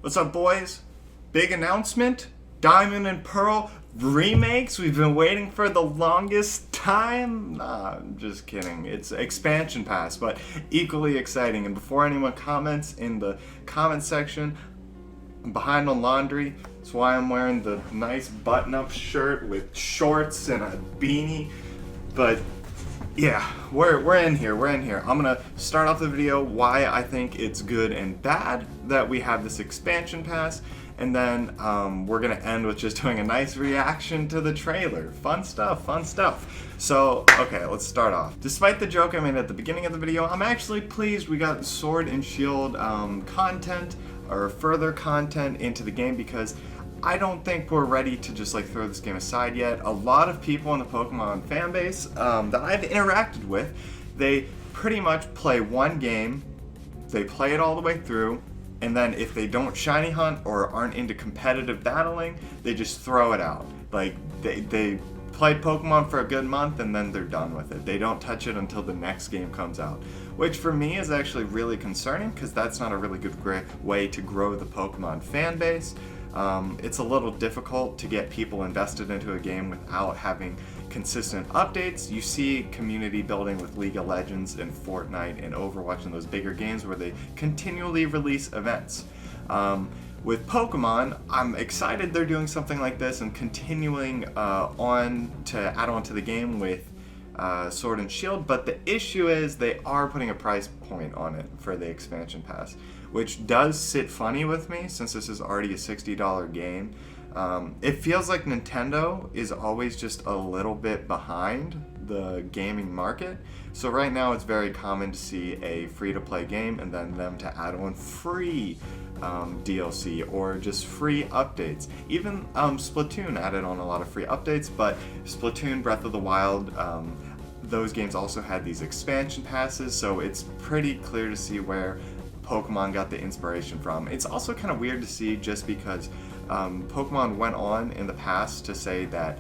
What's up, boys? Big announcement. Diamond and Pearl remakes. We've been waiting for the longest time. Nah, I'm just kidding. It's expansion pass, but equally exciting. And before anyone comments in the comment section, I'm behind on laundry. That's why I'm wearing the nice button-up shirt with shorts and a beanie. But yeah, we're in here. I'm gonna start off the video why I think it's good and bad that we have this expansion pass, and then we're gonna end with just doing a nice reaction to the trailer. Fun stuff. So, okay, let's start off. Despite the joke I made at the beginning of the video, I'm actually pleased we got Sword and Shield content or further content into the game, because I don't think we're ready to just like throw this game aside yet. A lot of people in the Pokemon fan base that I've interacted with, they pretty much play one game, they play it all the way through, and then if they don't shiny hunt or aren't into competitive battling, they just throw it out. Like they played Pokemon for a good month and then they're done with it. They don't touch it until the next game comes out, which for me is actually really concerning, because that's not a really good way to grow the Pokemon fan base. It's a little difficult to get people invested into a game without having consistent updates. You see community building with League of Legends and Fortnite and Overwatch and those bigger games where they continually release events. With Pokemon, I'm excited they're doing something like this and continuing on to add on to the game with Sword and Shield, but the issue is they are putting a price point on it for the expansion pass, which does sit funny with me since this is already a $60 game. It feels like Nintendo is always just a little bit behind the gaming market. So right now it's very common to see a free-to-play game and then them to add on free DLC or just free updates. Even Splatoon added on a lot of free updates, but Splatoon Breath of the Wild, those games also had these expansion passes, so it's pretty clear to see where Pokemon got the inspiration from. It's also kind of weird to see, just because Pokemon went on in the past to say that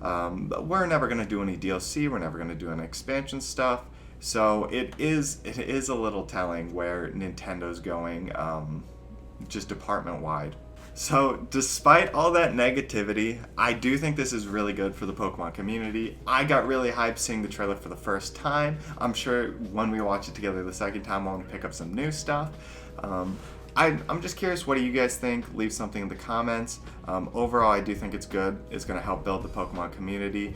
we're never going to do any DLC, we're never going to do any expansion stuff. So it is a little telling where Nintendo's going, just department-wide. So despite all that negativity, I do think this is really good for the Pokemon community. I got really hyped seeing the trailer for the first time. I'm sure when we watch it together the second time, I'll pick up some new stuff. I'm just curious, what do you guys think? Leave something in the comments. Overall, I do think it's good. It's going to help build the Pokemon community.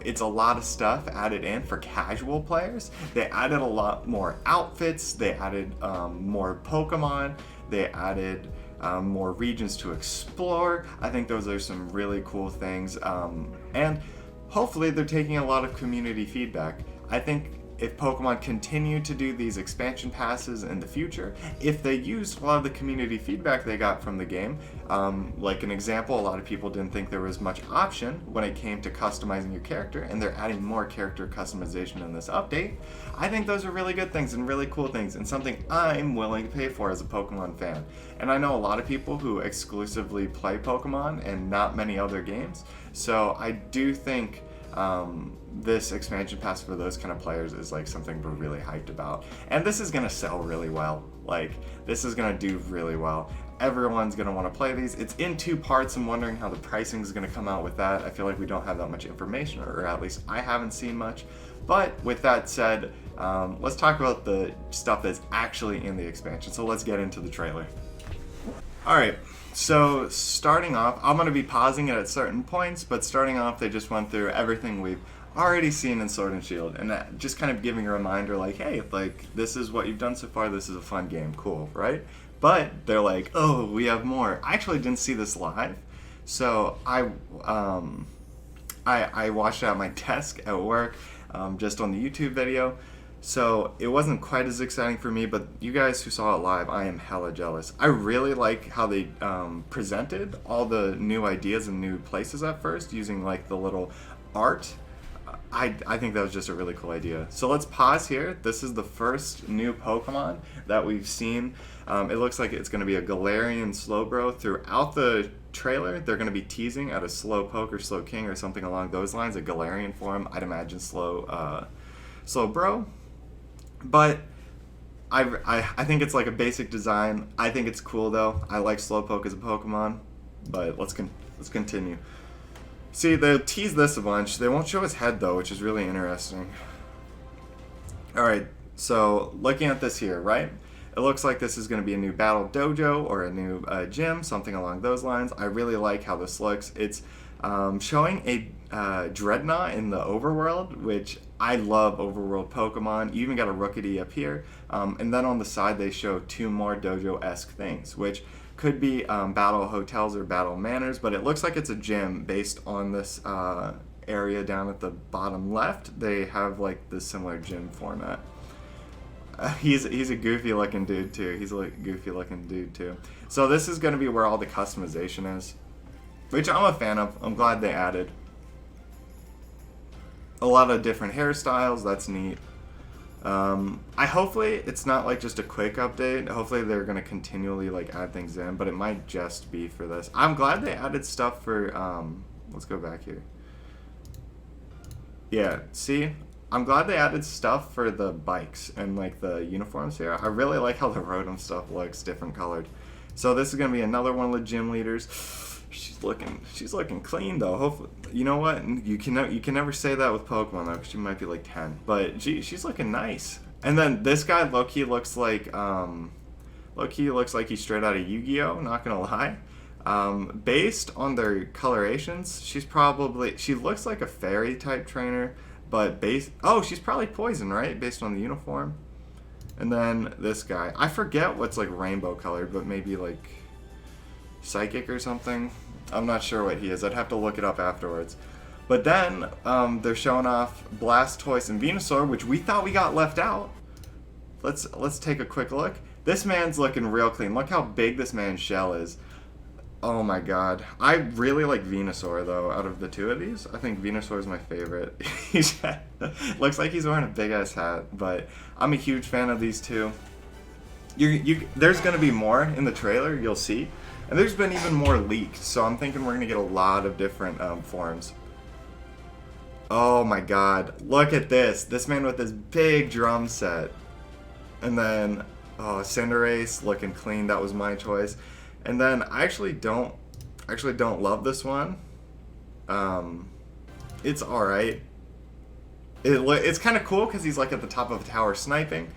It's a lot of stuff added in for casual players. They added a lot more outfits. They added more Pokemon. They added more regions to explore. I think those are some really cool things. And hopefully they're taking a lot of community feedback. I think if Pokemon continue to do these expansion passes in the future, if they used a lot of the community feedback they got from the game, like an example, a lot of people didn't think there was much option when it came to customizing your character, and they're adding more character customization in this update. I think those are really good things and really cool things, and something I'm willing to pay for as a Pokemon fan. And I know a lot of people who exclusively play Pokemon and not many other games, so I do think this expansion pass for those kind of players is like something we're really hyped about. And this is gonna sell really well. Like, this is gonna do really well. Everyone's gonna want to play these. It's in 2 parts. I'm wondering how the pricing is gonna come out with that. I feel like we don't have that much information, or at least I haven't seen much. But with that said, let's talk about the stuff that's actually in the expansion. So let's get into the trailer. Alright, so starting off, I'm going to be pausing it at certain points, but starting off, they just went through everything we've already seen in Sword and Shield, and just kind of giving a reminder like, hey, like, this is what you've done so far, this is a fun game, cool, right? But they're like, oh, we have more. I actually didn't see this live, so I watched it at my desk at work, just on the YouTube video. So it wasn't quite as exciting for me, but you guys who saw it live, I am hella jealous. I really like how they presented all the new ideas and new places at first, using like the little art. I think that was just a really cool idea. So let's pause here. This is the first new Pokemon that we've seen. It looks like it's going to be a Galarian Slowbro. Throughout the trailer, they're going to be teasing at a Slowpoke or Slowking or something along those lines, a Galarian form. I'd imagine Slowbro. But I think it's like a basic design. I think it's cool though. I like Slowpoke as a Pokemon, but let's continue. See, they'll tease this a bunch. They won't show his head though, which is really interesting. All right, so looking at this here, right? It looks like this is going to be a new battle dojo or a new gym, something along those lines. I really like how this looks. It's showing a Dreadnought in the overworld, which I love overworld Pokemon. You even got a Rookity up here. And then on the side, they show two more dojo-esque things, which could be battle hotels or battle manors, but it looks like it's a gym based on this area down at the bottom left. They have like this similar gym format. He's a goofy looking dude too. He's a goofy looking dude too. So this is going to be where all the customization is, which I'm a fan of. I'm glad they added a lot of different hairstyles. That's neat. Hopefully it's not like just a quick update. Hopefully they're going to continually like add things in, but it might just be for this. I'm glad they added stuff for let's go back here. Yeah, see? I'm glad they added stuff for the bikes and like the uniforms here. I really like how the Rotom stuff looks different colored. So this is gonna be another one of the gym leaders. She's looking clean though. Hopefully, you know what? You can never say that with Pokemon though, because she might be like 10. But she's looking nice. And then this guy low-key looks like he's straight out of Yu-Gi-Oh. Not gonna lie. Based on their colorations, she looks like a fairy type trainer. But she's probably poison, right? Based on the uniform. And then this guy. I forget what's like rainbow colored, but maybe like psychic or something. I'm not sure what he is. I'd have to look it up afterwards. But then they're showing off Blastoise and Venusaur, which we thought we got left out. Let's take a quick look. This man's looking real clean. Look how big this man's shell is. Oh my god. I really like Venusaur though, out of the two of these. I think Venusaur is my favorite. Looks like he's wearing a big ass hat, but I'm a huge fan of these two. There's gonna be more in the trailer, you'll see. And there's been even more leaked, so I'm thinking we're gonna get a lot of different forms. Oh my god. Look at this. This man with this big drum set. And then Cinderace looking clean, that was my choice. And then I actually don't love this one. It's alright. It's kind of cool because he's like at the top of a tower sniping,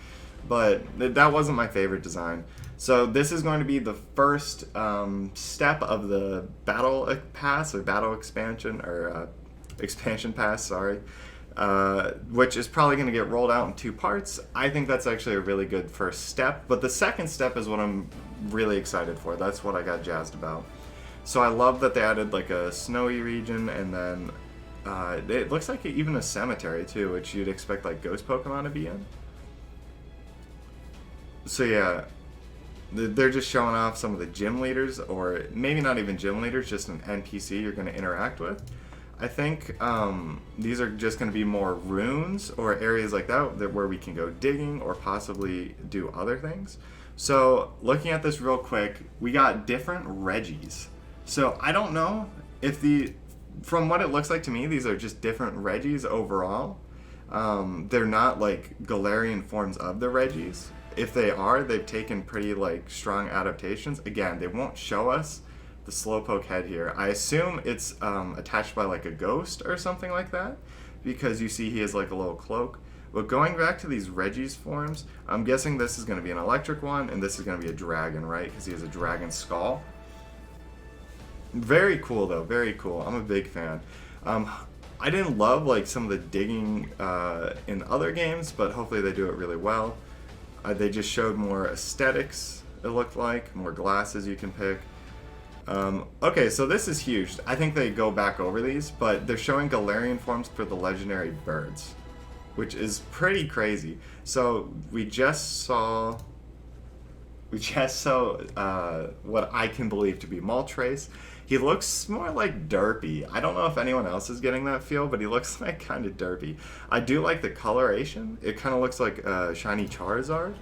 but that wasn't my favorite design. So this is going to be the first step of the battle pass or battle expansion or expansion pass, sorry. Which is probably going to get rolled out in 2 parts. I think that's actually a really good first step, but the second step is what I'm really excited for. That's what I got jazzed about. So I love that they added like a snowy region, and then it looks like even a cemetery too, which you'd expect like ghost Pokemon to be in. So yeah, they're just showing off some of the gym leaders, or maybe not even gym leaders, just an NPC you're going to interact with. I think these are just going to be more runes or areas like that where we can go digging or possibly do other things. So looking at this real quick, we got different Regis. So I don't know if from what it looks like to me, these are just different Regis overall. They're not like Galarian forms of the Regis. If they are, they've taken pretty like strong adaptations. Again, they won't show us the Slowpoke head here. I assume it's attached by like a ghost or something like that, because you see he has like a little cloak. But going back to these Regis forms, I'm guessing this is going to be an electric one, and this is going to be a dragon, right? Because he has a dragon skull. Very cool though, very cool. I'm a big fan. I didn't love like some of the digging in other games, but hopefully they do it really well. They just showed more aesthetics, it looked like, more glasses you can pick. Okay, so this is huge. I think they go back over these, but they're showing Galarian forms for the legendary birds, which is pretty crazy. So we just saw what I can believe to be Moltres. He looks more like derpy. I don't know if anyone else is getting that feel, but he looks like kind of derpy. I do like the coloration. It kind of looks like shiny Charizard.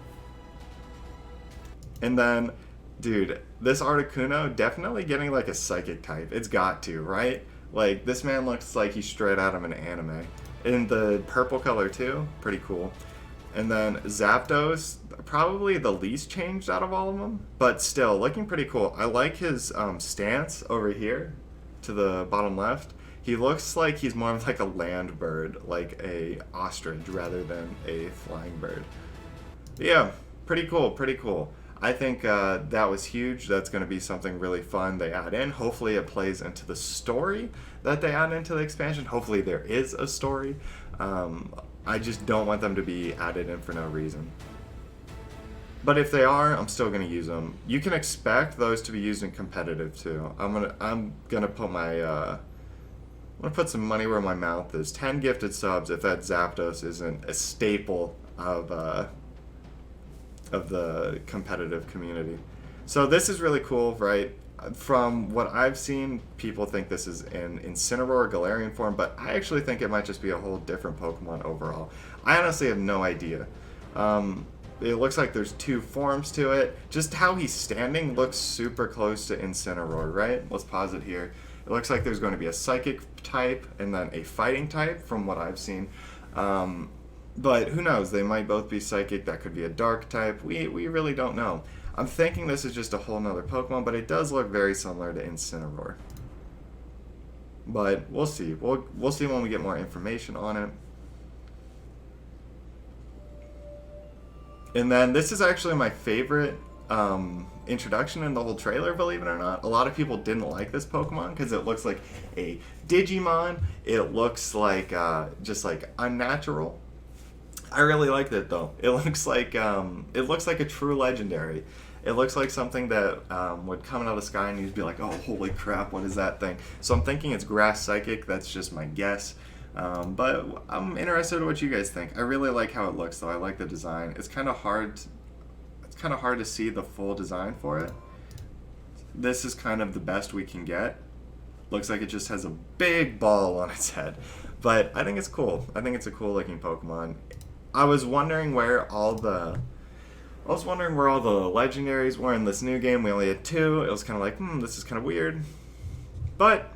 And then, dude, this Articuno definitely getting like a psychic type. It's got to, right? Like, this man looks like he's straight out of an anime. In the purple color too, pretty cool. And then Zapdos, probably the least changed out of all of them, but still looking pretty cool. I like his stance over here to the bottom left. He looks like he's more of like a land bird, like a ostrich rather than a flying bird. But yeah, pretty cool, pretty cool. I think that was huge. That's going to be something really fun they add in. Hopefully it plays into the story that they add into the expansion. Hopefully there is a story. I just don't want them to be added in for no reason. But if they are, I'm still going to use them. You can expect those to be used in competitive too. I'm gonna put my I'm gonna put some money where my mouth is. 10 gifted subs if that Zapdos isn't a staple of the competitive community. So this is really cool, right? From what I've seen, people think this is in Incineroar or Galarian form, but I actually think it might just be a whole different Pokemon overall. I honestly have no idea. It looks like there's 2 forms to it. Just how he's standing looks super close to Incineroar, right? Let's pause it here. It looks like there's going to be a Psychic type and then a Fighting type from what I've seen. But who knows? They might both be Psychic. That could be a Dark type. We really don't know. I'm thinking this is just a whole nother Pokemon, but it does look very similar to Incineroar. But we'll see. We'll see when we get more information on it. And then this is actually my favorite introduction in the whole trailer, believe it or not. A lot of people didn't like this Pokemon because it looks like a Digimon. It looks like just like unnatural. I really liked it though. It looks like a true legendary. It looks like something that would come out of the sky and you'd be like, oh, holy crap, what is that thing? So I'm thinking it's Grass Psychic. That's just my guess. But I'm interested in what you guys think. I really like how it looks though. I like the design. It's kind of hard to see the full design for it. This is kind of the best we can get. Looks like it just has a big ball on its head. But I think it's cool. I think it's a cool looking Pokemon. I was wondering where all the legendaries were in this new game. We only had 2. It was kind of like, this is kind of weird. But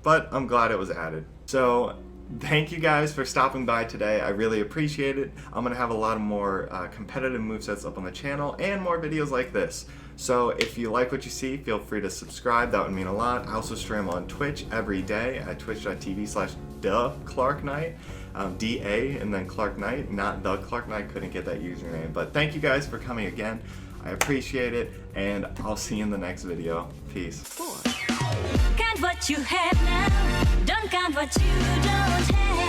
I'm glad it was added. So thank you guys for stopping by today. I really appreciate it. I'm going to have a lot more competitive movesets up on the channel and more videos like this. So if you like what you see, feel free to subscribe. That would mean a lot. I also stream on Twitch every day at twitch.tv/TheClarkKnight. DA and then Clark Knight, not The Clark Knight. Couldn't get that username. But thank you guys for coming again. I appreciate it, and I'll see you in the next video. Peace. Count what you have now, don't count what you don't have.